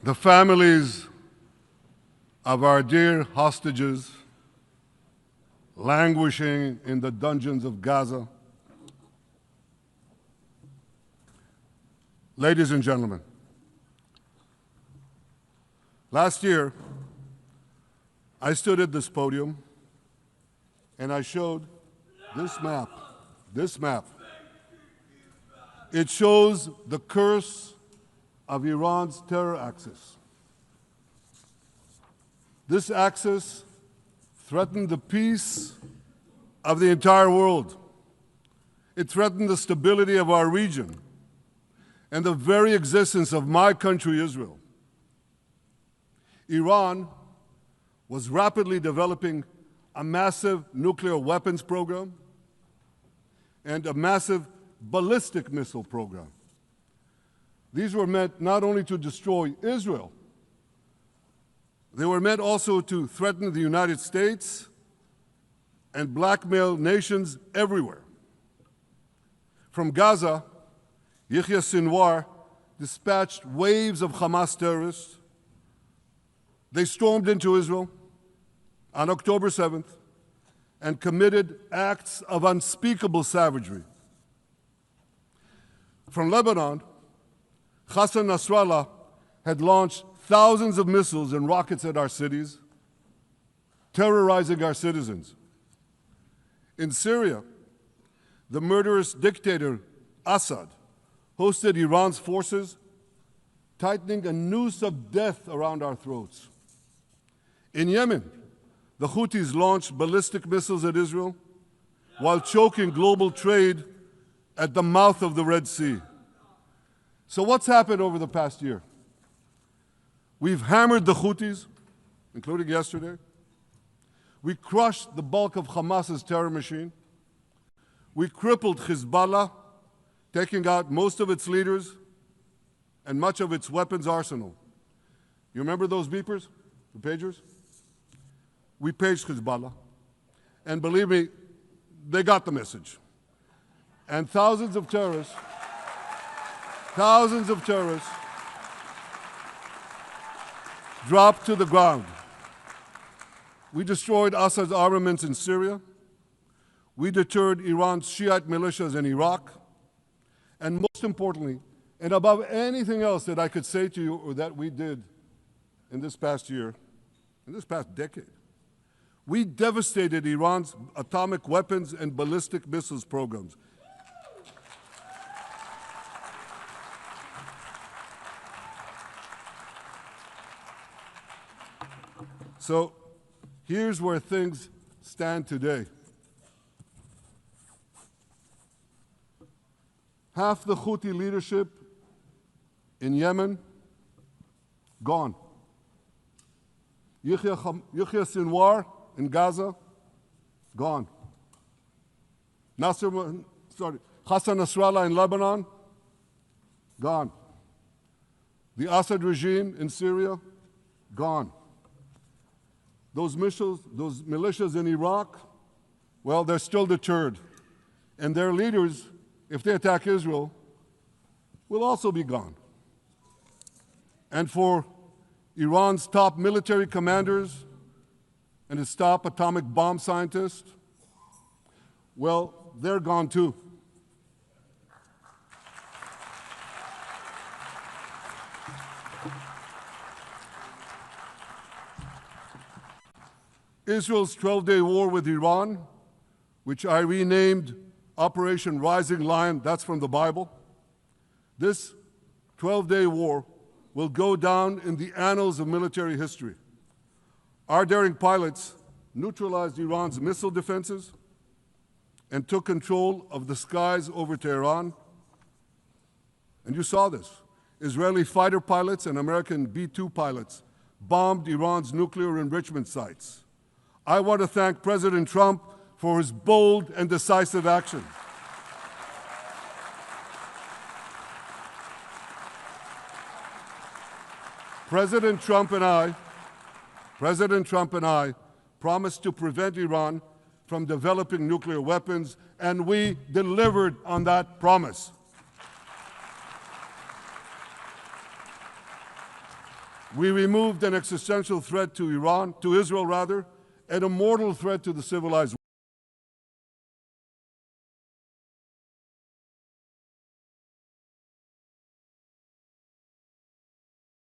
the families of our dear hostages languishing in the dungeons of Gaza. Ladies and gentlemen, last year, I stood at this podium and I showed this map. This map. It shows the curse of Iran's terror axis. This axis threatened the peace of the entire world. It threatened the stability of our region and the very existence of my country, Israel. Iran was rapidly developing a massive nuclear weapons program and a massive ballistic missile program. These were meant not only to destroy Israel, they were meant also to threaten the United States and blackmail nations everywhere. From Gaza, Yahya Sinwar dispatched waves of Hamas terrorists. They stormed into Israel on October 7th and committed acts of unspeakable savagery. From Lebanon, Hassan Nasrallah had launched thousands of missiles and rockets at our cities, terrorizing our citizens. In Syria, the murderous dictator Assad hosted Iran's forces, tightening a noose of death around our throats. In Yemen, the Houthis launched ballistic missiles at Israel while choking global trade at the mouth of the Red Sea. So what's happened over the past year? We've hammered the Houthis, including yesterday. We crushed the bulk of Hamas's terror machine. We crippled Hezbollah, taking out most of its leaders and much of its weapons arsenal. You remember those beepers, the pagers? We paged Hezbollah, and believe me, they got the message. And thousands of terrorists dropped to the ground. We destroyed Assad's armaments in Syria. We deterred Iran's Shiite militias in Iraq. And most importantly, and above anything else that I could say to you or that we did in this past year, in this past decade, we devastated Iran's atomic weapons and ballistic missiles programs. So here's where things stand today. Half the Houthi leadership in Yemen, gone. Yahya Sinwar in Gaza, gone. Hassan Nasrallah in Lebanon, gone. The Assad regime in Syria, gone. Those militias in Iraq, well, they're still deterred. And their leaders, if they attack Israel, will also be gone. And for Iran's top military commanders and its top atomic bomb scientists, well, they're gone too. Israel's 12-day war with Iran, which I renamed Operation Rising Lion, that's from the Bible. This 12-day war will go down in the annals of military history. Our daring pilots neutralized Iran's missile defenses and took control of the skies over Tehran. And you saw this. Israeli fighter pilots and American B-2 pilots bombed Iran's nuclear enrichment sites. I want to thank President Trump for his bold and decisive action. President Trump and I promised to prevent Iran from developing nuclear weapons, and we delivered on that promise. We removed an existential threat to Israel, and a mortal threat to the civilized world.